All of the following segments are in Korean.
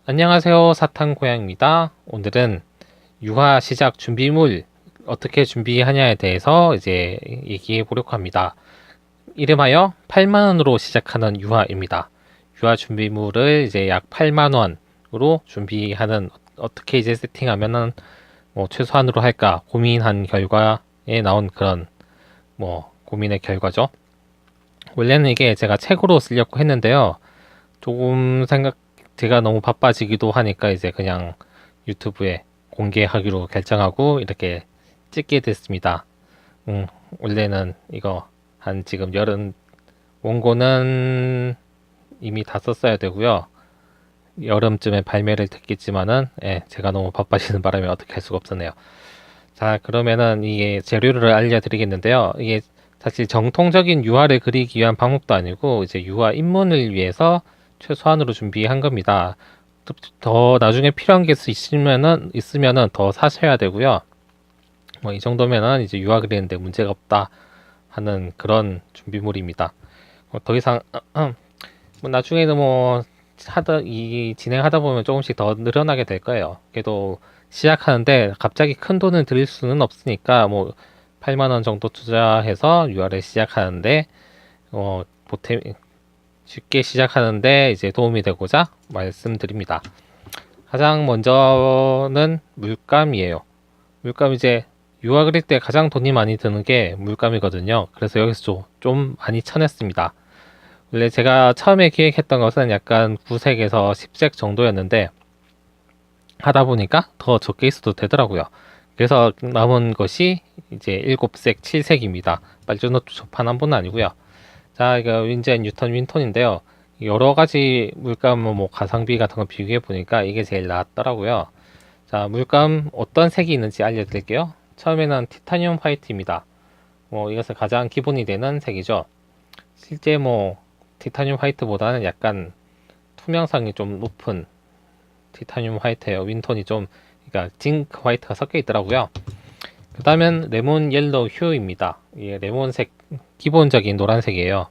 안녕하세요. 사탕고양입니다. 오늘은 유화 시작 준비물 어떻게 준비하냐에 대해서 이제 얘기해 보려고 합니다. 이름하여 8만원으로 시작하는 유화입니다. 유화 준비물을 이제 약 8만원으로 준비하는 어떻게 이제 세팅하면은 뭐 최소한으로 할까 고민한 결과에 나온 그런 뭐 고민의 결과죠. 원래는 이게 제가 책으로 쓰려고 했는데요. 조금 제가 너무 바빠지기도 하니까 이제 그냥 유튜브에 공개하기로 결정하고 이렇게 찍게 됐습니다. 음, 원래는 이거 한 지금 원고는 이미 다 썼어야 되고요. 여름쯤에 발매를 됐겠지만은 제가 너무 바빠지는 바람에 어떻게 할 수가 없었네요. 자, 그러면은 이게 재료를 알려드리겠는데요. 이게 사실 정통적인 유화를 그리기 위한 방법도 아니고 이제 유화 입문을 위해서 최소한으로 준비한 겁니다. 더 나중에 필요한 게 있으면은 더 사셔야 되고요. 뭐 이 정도면은 이제 유화 그리는데 문제가 없다 하는 그런 준비물입니다. 더 이상 뭐 나중에는 뭐 이 진행하다 보면 조금씩 더 늘어나게 될 거예요. 그래도 시작하는데 갑자기 큰 돈을 들일 수는 없으니까 뭐 8만 원 정도 투자해서 유아를 시작하는데 보탬 쉽게 시작하는데 이제 도움이 되고자 말씀드립니다. 가장 먼저는 물감이에요. 물감 이제 유아 그릴 때 가장 돈이 많이 드는 게 물감이거든요. 그래서 여기서 좀 많이 쳐냈습니다. 원래 제가 처음에 기획했던 것은 약간 9색에서 10색 정도였는데 하다 보니까 더 적게 있어도 되더라고요. 그래서 남은 것이 이제 7색, 7색입니다. 빨주노트 초판 한 번은 아니고요. 자, 이거 윈젠 뉴턴 윈톤인데요. 여러 가지 물감 뭐 가성비 같은 거 비교해 보니까 이게 제일 나았더라고요. 자, 물감 어떤 색이 있는지 알려드릴게요. 처음에는 티타늄 화이트입니다. 뭐 이것은 가장 기본이 되는 색이죠. 실제 뭐 티타늄 화이트보다는 약간 투명성이 좀 높은 티타늄 화이트예요. 윈톤이 좀 그러니까 징크 화이트가 섞여 있더라고요. 그 다음엔 레몬 옐로우 휴입니다. 이게 레몬색 기본적인 노란색이에요.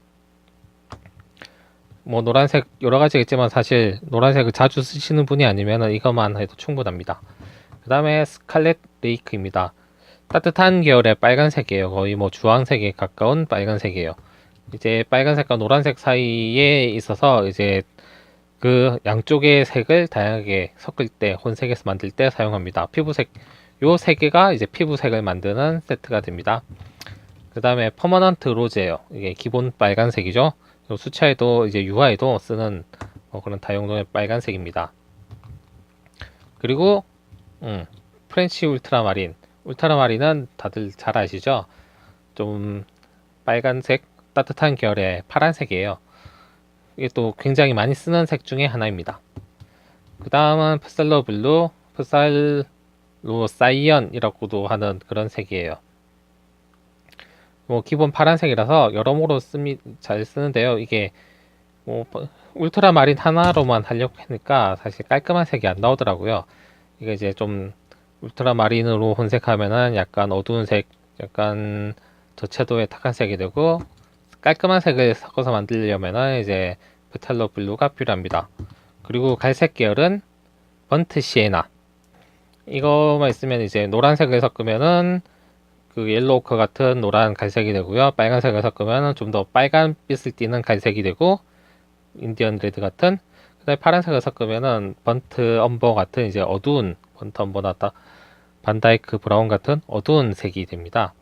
뭐 노란색 여러 가지가 있지만 사실 노란색을 자주 쓰시는 분이 아니면 이것만 해도 충분합니다. 그 다음에 스칼렛 레이크입니다. 따뜻한 계열의 빨간색이에요. 거의 뭐 주황색에 가까운 빨간색이에요. 이제 빨간색과 노란색 사이에 있어서 이제 그 양쪽의 색을 다양하게 섞을 때 혼색해서 만들 때 사용합니다. 피부색 요 세 개가 이제 피부색을 만드는 세트가 됩니다. 그 다음에 퍼머넌트 로즈예요. 이게 기본 빨간색이죠. 수차에도 이제 유화에도 쓰는 그런 다용도의 빨간색입니다. 그리고 프렌치 울트라마린. 울트라마린은 다들 잘 아시죠? 좀 빨간색 따뜻한 계열의 파란색이에요. 이게 또 굉장히 많이 쓰는 색 중에 하나입니다. 그 다음은 푸살로 블루, 푸살로 사이언이라고도 하는 그런 색이에요. 뭐 기본 파란색이라서 여러모로 잘 쓰는데요. 이게 뭐 울트라마린 하나로만 하려고 하니까 사실 깔끔한 색이 안 나오더라고요. 이게 이제 좀 울트라마린으로 혼색하면은 약간 어두운 색, 약간 저채도의 탁한 색이 되고 깔끔한 색을 섞어서 만들려면은 이제 페탈로 블루가 필요합니다. 그리고 갈색 계열은 번트 시에나. 이거만 있으면 이제 노란색을 섞으면은 그 옐로우커 같은 노란 갈색이 되고요. 빨간색을 섞으면 좀 더 빨간빛을 띠는 갈색이 되고 인디언 레드 같은 그다음에 파란색을 섞으면은 번트 엄버 같은 이제 어두운 번트 엄버나 반다이크 브라운 같은 어두운 색이 됩니다.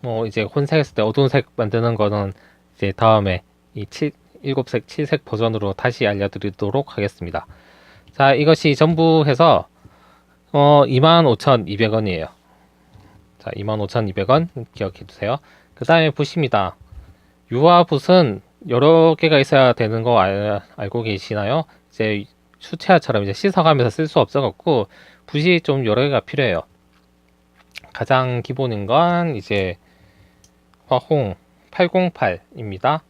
뭐 이제 혼색했을 때 어두운 색 만드는 거는 이제 다음에 이 7색, 7색 버전으로 다시 알려드리도록 하겠습니다. 자, 이것이 전부 해서 25,200원이에요. 자, 25,200원 기억해 두세요. 그 다음에 붓입니다. 유화 붓은 여러 개가 있어야 되는 거 알고 계시나요? 이제 수채화처럼 이제 씻어가면서 쓸 수 없어갖고 붓이 좀 여러 개가 필요해요. 가장 기본인 건 이제 화홍 808입니다.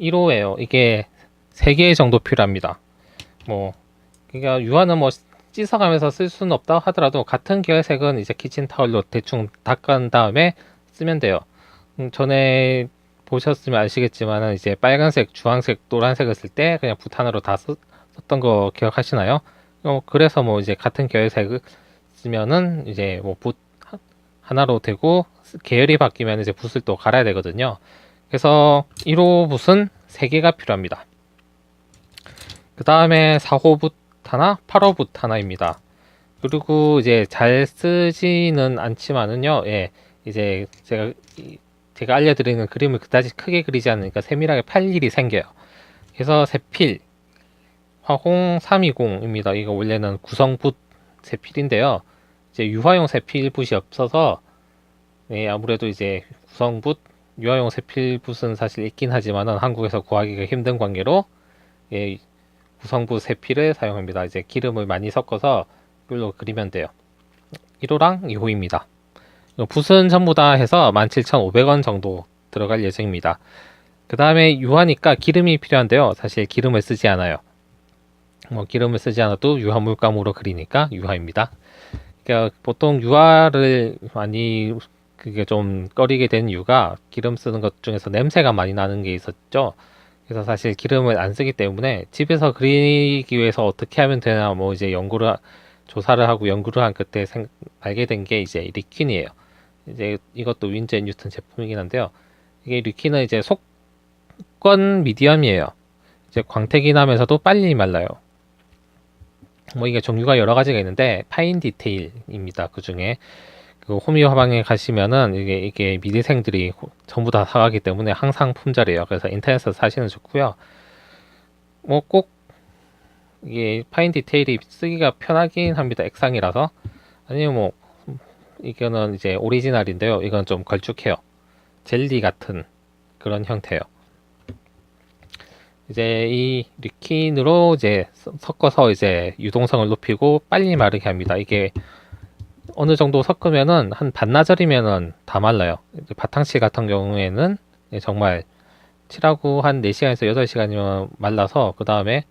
1호예요. 이게 3개 정도 필요합니다. 뭐 그러니까 유화는 뭐 씻어가면서 쓸 수는 없다 하더라도 같은 계열색은 이제 키친타올로 대충 닦은 다음에 쓰면 돼요. 전에 보셨으면 아시겠지만 이제 빨간색, 주황색, 노란색을 쓸 때 그냥 붓 하나로 다 썼던 거 기억하시나요? 그래서 뭐 이제 같은 계열 색을 쓰면은 이제 뭐 붓 하나로 되고 계열이 바뀌면 이제 붓을 또 갈아야 되거든요. 그래서 1호 붓은 3개가 필요합니다. 그 다음에 4호 붓 하나, 8호 붓 하나입니다. 그리고 이제 잘 쓰지는 않지만은요, 예, 이제 제가 알려드리는 그림을 그다지 크게 그리지 않으니까 세밀하게 팔 일이 생겨요. 그래서 세필, 화공 320입니다. 이거 원래는 구성붓 세필인데요. 이제 유화용 세필붓이 없어서, 예, 아무래도 이제 구성붓, 유화용 세필붓은 사실 있긴 하지만은 한국에서 구하기가 힘든 관계로, 예, 구성붓 세필을 사용합니다. 이제 기름을 많이 섞어서 이걸로 그리면 돼요. 1호랑 2호입니다. 붓은 전부 다 해서 17,500원 정도 들어갈 예정입니다. 그 다음에 유화니까 기름이 필요한데요. 사실 기름을 쓰지 않아요. 뭐 기름을 쓰지 않아도 유화 물감으로 그리니까 유화입니다. 그러니까 보통 유화를 많이 그게 좀 꺼리게 된 이유가 기름 쓰는 것 중에서 냄새가 많이 나는 게 있었죠. 그래서 사실 기름을 안 쓰기 때문에 집에서 그리기 위해서 어떻게 하면 되나 뭐 이제 조사를 하고 연구를 한 끝에 알게 된 게 이제 리퀸이에요. 이제 이것도 윈즈 앤 뉴튼 제품이긴 한데요. 이게 리퀸은 이제 속건 미디엄이에요. 이제 광택이 나면서도 빨리 말라요. 뭐 이게 종류가 여러 가지가 있는데 파인 디테일입니다. 그 중에 그 호미 화방에 가시면은 이게 미대생들이 전부 다 사가기 때문에 항상 품절이에요. 그래서 인터넷에서 사시는 좋고요. 뭐 꼭 이게 파인 디테일이 쓰기가 편하긴 합니다. 액상이라서. 아니면 뭐 이거는 이제 오리지널인데요. 이건 좀 걸쭉해요. 젤리 같은 그런 형태예요. 이제 이 리퀸으로 이제 섞어서 이제 유동성을 높이고 빨리 마르게 합니다. 이게 어느 정도 섞으면은 한 반나절이면은 다 말라요. 이제 바탕칠 같은 경우에는 정말 칠하고 한 4시간에서 8시간이면 말라서 그 다음에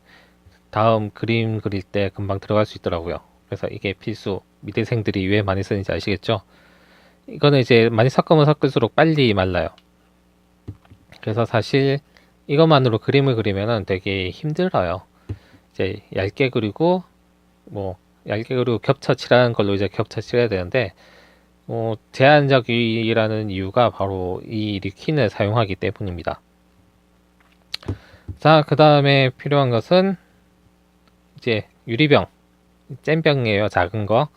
다음 그림 그릴 때 금방 들어갈 수 있더라고요. 그래서 이게 필수. 미대생들이 왜 많이 쓰는지 아시겠죠? 이거는 이제 많이 섞으면 섞을수록 빨리 말라요. 그래서 사실 이것만으로 그림을 그리면은 되게 힘들어요. 이제 얇게 그리고 뭐 얇게 그리고 겹쳐 칠하는 걸로 이제 겹쳐 칠해야 되는데 제한적이라는 이유가 바로 이 리퀸을 사용하기 때문입니다. 자, 그 다음에 필요한 것은 이제 유리병, 잼병이에요. 작은 거.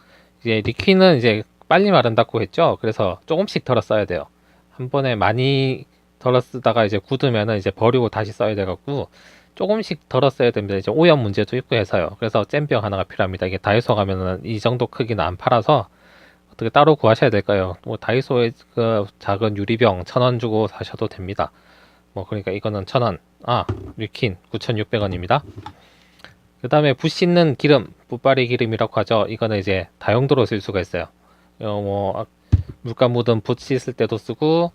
이제 리퀸은 이제 빨리 마른다고 했죠. 그래서 조금씩 덜어 써야 돼요. 한 번에 많이 덜어 쓰다가 이제 굳으면은 이제 버리고 다시 써야 돼갖고 조금씩 덜어 써야 됩니다. 이제 오염 문제도 있고 해서요. 그래서 잼병 하나가 필요합니다. 이게 다이소 가면은 이 정도 크기는 안 팔아서 어떻게 따로 구하셔야 될까요? 뭐 다이소에 그 작은 유리병 1,000원 주고 사셔도 됩니다. 뭐 그러니까 이거는 1,000원. 리퀸 9,600원입니다. 그 다음에 붓 씻는 기름, 붓바리 기름이라고 하죠. 이거는 이제 다용도로 쓸 수가 있어요. 물감 묻은 붓 씻을 때도 쓰고,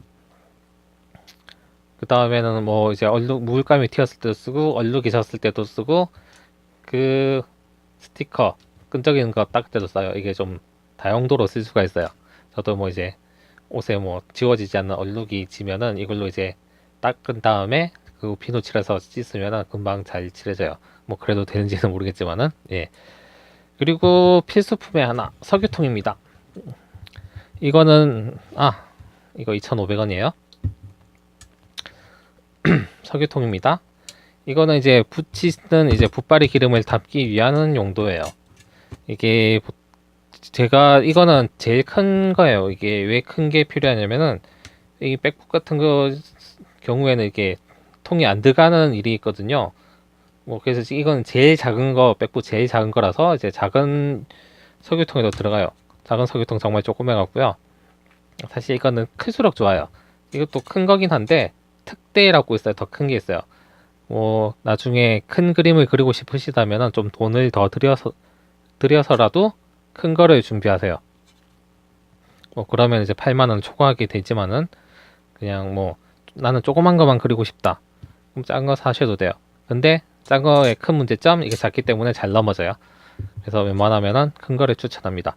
그 다음에는 뭐 이제 물감이 튀었을 때도 쓰고, 얼룩이 졌을 때도 쓰고, 그 스티커, 끈적이는 거 닦을 때도 써요. 이게 좀 다용도로 쓸 수가 있어요. 저도 뭐 이제 옷에 뭐 지워지지 않는 얼룩이 지면은 이걸로 이제 닦은 다음에 그 비누 칠해서 씻으면은 금방 잘 칠해져요. 뭐 그래도 되는지는 모르겠지만은, 예. 그리고 필수품의 하나, 석유통입니다. 이거는 이거 2,500원이에요. 석유통입니다. 이거는 이제 붓치는 이제 붓바리 기름을 담기 위한 용도예요. 이게 이거는 제일 큰 거예요. 이게 왜 큰 게 필요하냐면은 이 백붓 같은 거 경우에는 이게 통이 안 들어가는 일이 있거든요. 뭐 그래서 이건 제일 작은 거, 백붓 제일 작은 거라서 이제 작은 석유통에도 들어가요. 작은 석유통 정말 조그매 갖고요. 사실 이거는 클수록 좋아요. 이것도 큰 거긴 한데 특대라고 있어요. 더 큰 게 있어요. 뭐 나중에 큰 그림을 그리고 싶으시다면은 좀 돈을 더 들여서라도 큰 거를 준비하세요. 뭐 그러면 이제 8만 원 초과하게 되지만은 그냥 뭐 나는 조그만 거만 그리고 싶다. 그럼 작은 거 사셔도 돼요. 근데 작은 거의 큰 문제점 이게 작기 때문에 잘 넘어져요. 그래서 웬만하면은 큰 거를 추천합니다.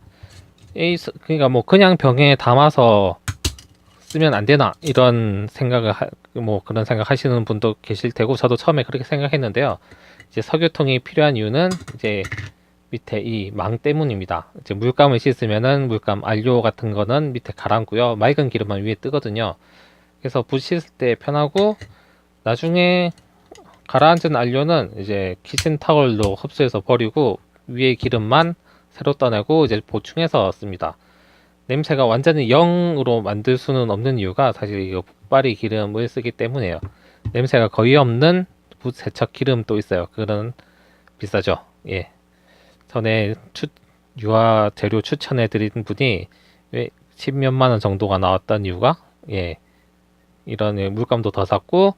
그러니까 뭐 그냥 병에 담아서 쓰면 안 되나 이런 생각을 뭐 그런 생각 하시는 분도 계실 테고 저도 처음에 그렇게 생각했는데요. 이제 석유통이 필요한 이유는 이제 밑에 이 망 때문입니다. 이제 물감을 씻으면은 물감 안료 같은 거는 밑에 가라앉고요. 맑은 기름만 위에 뜨거든요. 그래서 붓 씻을 때 편하고, 나중에 가라앉은 안료는 이제 키친타월로 흡수해서 버리고 위에 기름만 새로 떠내고 이제 보충해서 씁니다. 냄새가 완전히 0으로 만들 수는 없는 이유가 사실 이거 붓바리 기름을 쓰기 때문이에요. 냄새가 거의 없는 붓 세척 기름도 있어요. 그건 비싸죠. 예. 전에 유화 재료 추천해 드린 분이 왜 10몇만 원 정도가 나왔던 이유가, 예, 이런 물감도 더 샀고,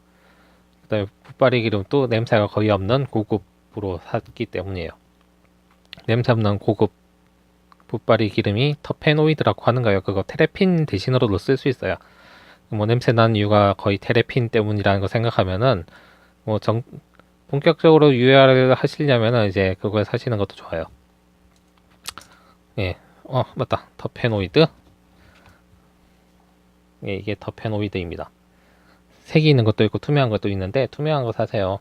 그다음에 붓바리 기름도 냄새가 거의 없는 고급으로 샀기 때문이에요. 냄새 없는 고급 붓바리 기름이 터페노이드라고 하는 거예요. 그거 테레핀 대신으로도 쓸 수 있어요. 뭐 냄새 나는 이유가 거의 테레핀 때문이라는 거 생각하면은 뭐 본격적으로 유효를 하시려면은 이제 그걸 사시는 것도 좋아요. 예, 맞다. 터페노이드. 예, 이게 터페노이드입니다. 색이 있는 것도 있고 투명한 것도 있는데 투명한 거 사세요.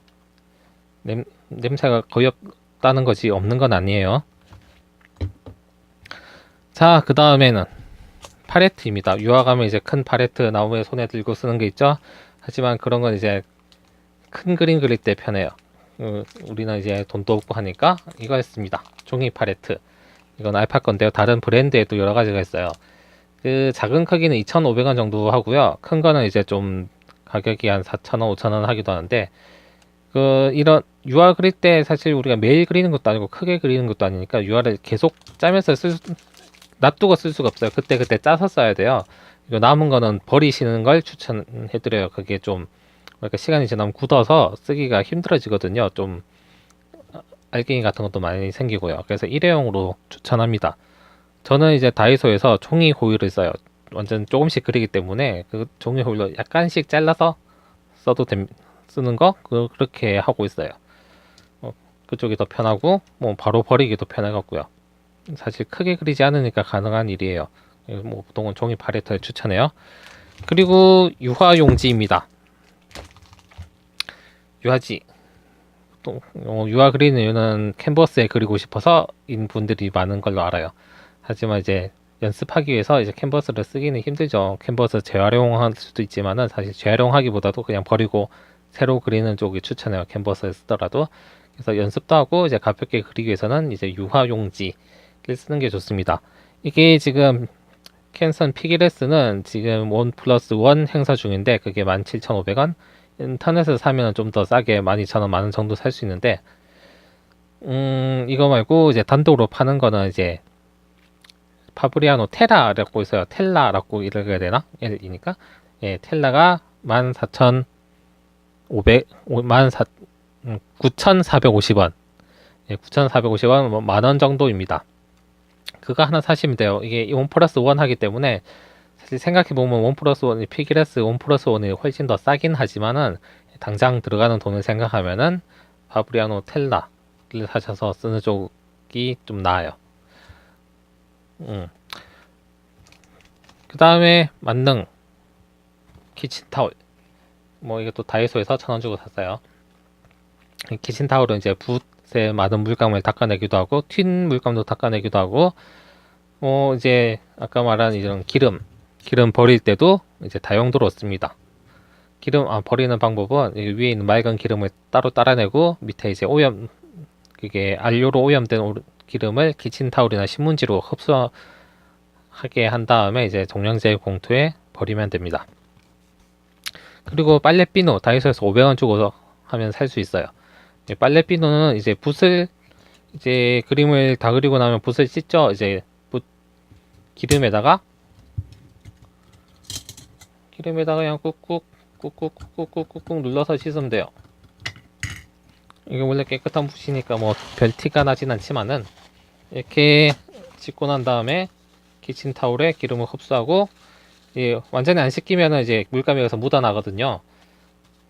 냄새가 거의 없다는 거지 없는 건 아니에요. 자, 그 다음에는 팔레트입니다. 유화감은 이제 큰 팔레트 나무에 손에 들고 쓰는 게 있죠. 하지만 그런 건 이제 큰 그림 그릴 때 편해요. 우리는 이제 돈도 없고 하니까 이거 했습니다. 종이 팔레트. 이건 알파 건데요. 다른 브랜드에도 여러 가지가 있어요. 그 작은 크기는 2,500원 정도 하고요. 큰 거는 이제 좀 가격이 한 4,000원, 5,000원 하기도 하는데, 이런 유화 그릴 때 사실 우리가 매일 그리는 것도 아니고 크게 그리는 것도 아니니까 유화를 계속 짜면서 놔두고 쓸 수가 없어요. 그때 짜서 써야 돼요. 이거 남은 거는 버리시는 걸 추천해드려요. 그게 좀 그러니까 시간이 지나면 굳어서 쓰기가 힘들어지거든요. 좀 알갱이 같은 것도 많이 생기고요. 그래서 일회용으로 추천합니다. 저는 이제 다이소에서 종이 호일을 써요. 완전 조금씩 그리기 때문에 그 종이 호일로 약간씩 잘라서 쓰는 거 그렇게 하고 있어요. 그쪽이 더 편하고 뭐 바로 버리기도 편해갖고요. 사실 크게 그리지 않으니까 가능한 일이에요. 뭐 보통은 종이 팔레트를 추천해요. 그리고 유화용지입니다. 유화지. 또 유화 그리는 이유는 캔버스에 그리고 싶어서인 분들이 많은 걸로 알아요. 하지만 이제 연습하기 위해서 이제 캔버스를 쓰기는 힘들죠. 캔버스 재활용할 수도 있지만은 사실 재활용하기보다도 그냥 버리고 새로 그리는 쪽이 추천해요. 캔버스를 쓰더라도. 그래서 연습도 하고 이제 가볍게 그리기 위해서는 이제 유화용지를 쓰는 게 좋습니다. 이게 지금 캔선 피기레스는 지금 1+1 행사 중인데 그게 17,500원. 인터넷에서 사면 좀 더 싸게 12,000원, 만원 정도 살 수 있는데, 이거 말고 이제 단독으로 파는 거는 이제 파브리아노 테라라고 있어요. 텔라라고 읽어야 되나? 이니까 예, 텔라가 9,450원. 예, 9,450원, 뭐 만원 정도입니다. 그거 하나 사시면 돼요. 이게 1+1 하기 때문에 사실 생각해보면 1+1이 피기레스 1+1이 훨씬 더 싸긴 하지만은 당장 들어가는 돈을 생각하면은 파브리아노 텔라를 사셔서 쓰는 쪽이 좀 나아요. 그 다음에 만능 키친타올. 뭐 이것도 다이소에서 1,000원 주고 샀어요. 키친타올은 이제 붓에 많은 물감을 닦아내기도 하고 튄 물감도 닦아내기도 하고, 이제 아까 말한 이런 기름 버릴 때도 이제 다용도로 씁니다. 기름 버리는 방법은 위에 있는 맑은 기름을 따로 따라내고 밑에 이제 그게 안료로 오염된 기름을 키친타올이나 신문지로 흡수하게 한 다음에 이제 종량제 봉투에 버리면 됩니다. 그리고 빨래비누 다이소에서 500원 주고 하면 살 수 있어요. 빨래비누는 이제 붓을 이제 그림을 다 그리고 나면 붓을 씻죠. 이제 기름에다가 그냥 꾹꾹 눌러서 씻으면 돼요. 이게 원래 깨끗한 붓이니까 뭐 별 티가 나진 않지만은 이렇게 씻고 난 다음에 키친타올에 기름을 흡수하고, 완전히 안 씻기면은 이제 물감이 여기서 묻어나거든요.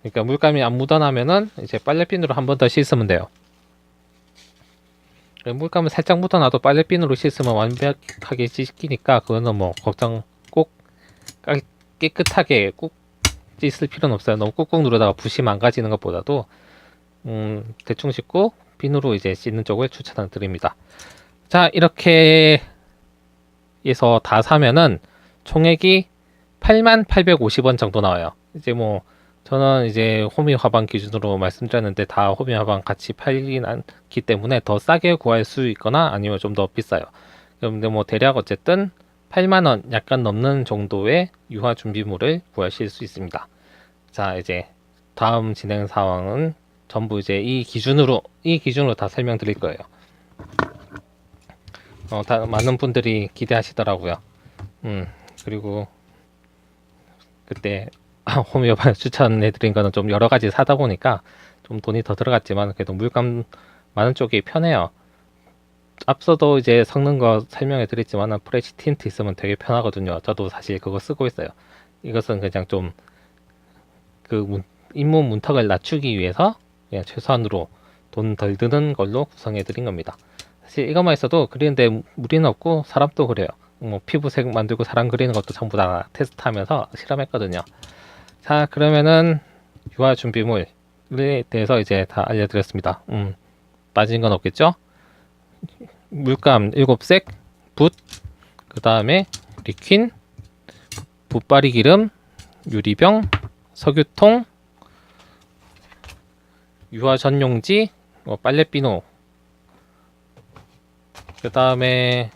그러니까 물감이 안 묻어나면은 이제 빨래비누로 한 번 더 씻으면 돼요. 물감을 살짝 묻어놔도 빨래비누로 씻으면 완벽하게 씻기니까 그거는 뭐 걱정 꼭 깨끗하게 꼭 씻을 필요는 없어요. 너무 꾹꾹 누르다가 붓이 망가지는 것보다도 대충 씻고 비누로 이제 씻는 쪽을 추천을 드립니다. 자, 이렇게 해서 다 사면은 총액이 8850원 정도 나와요. 이제 뭐 저는 이제 호미 화방 기준으로 말씀드렸는데 다 호미 화방 같이 팔긴 않기 때문에 더 싸게 구할 수 있거나 아니면 좀 더 비싸요. 그런데 뭐 대략 어쨌든 8만원 약간 넘는 정도의 유화 준비물을 구하실 수 있습니다. 자, 이제 다음 진행 상황은 전부 이제 이 기준으로 다 설명드릴 거예요. 다 많은 분들이 기대하시더라고요. 그리고 그때 호미오ፓ 추천해드린 거는 좀 여러 가지 사다 보니까 좀 돈이 더 들어갔지만 그래도 물감 많은 쪽이 편해요. 앞서도 이제 섞는 거 설명해 드렸지만 프레시 틴트 있으면 되게 편하거든요. 저도 사실 그거 쓰고 있어요. 이것은 그냥 좀 그 잇몸 문턱을 낮추기 위해서 그냥 최소한으로 돈 덜 드는 걸로 구성해 드린 겁니다. 사실 이것만 있어도 그리는데 무리는 없고 사람도 그래요. 뭐 피부색 만들고 사람 그리는 것도 전부 다 테스트하면서 실험했거든요. 자, 그러면은 유화 준비물에 대해서 이제 다 알려드렸습니다. 빠진 건 없겠죠? 물감 7색, 붓, 그 다음에 리퀸, 붓바리 기름, 유리병, 석유통, 유화 전용지, 빨래비누, 그 다음에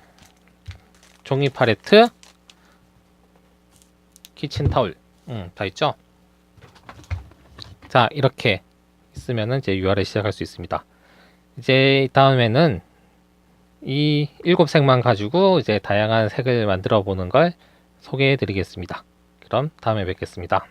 종이 팔레트, 키친타올, 다 있죠? 자, 이렇게 있으면은 이제 유화를 시작할 수 있습니다. 이제 다음에는 이 7색만 가지고 이제 다양한 색을 만들어 보는 걸 소개해 드리겠습니다. 그럼 다음에 뵙겠습니다.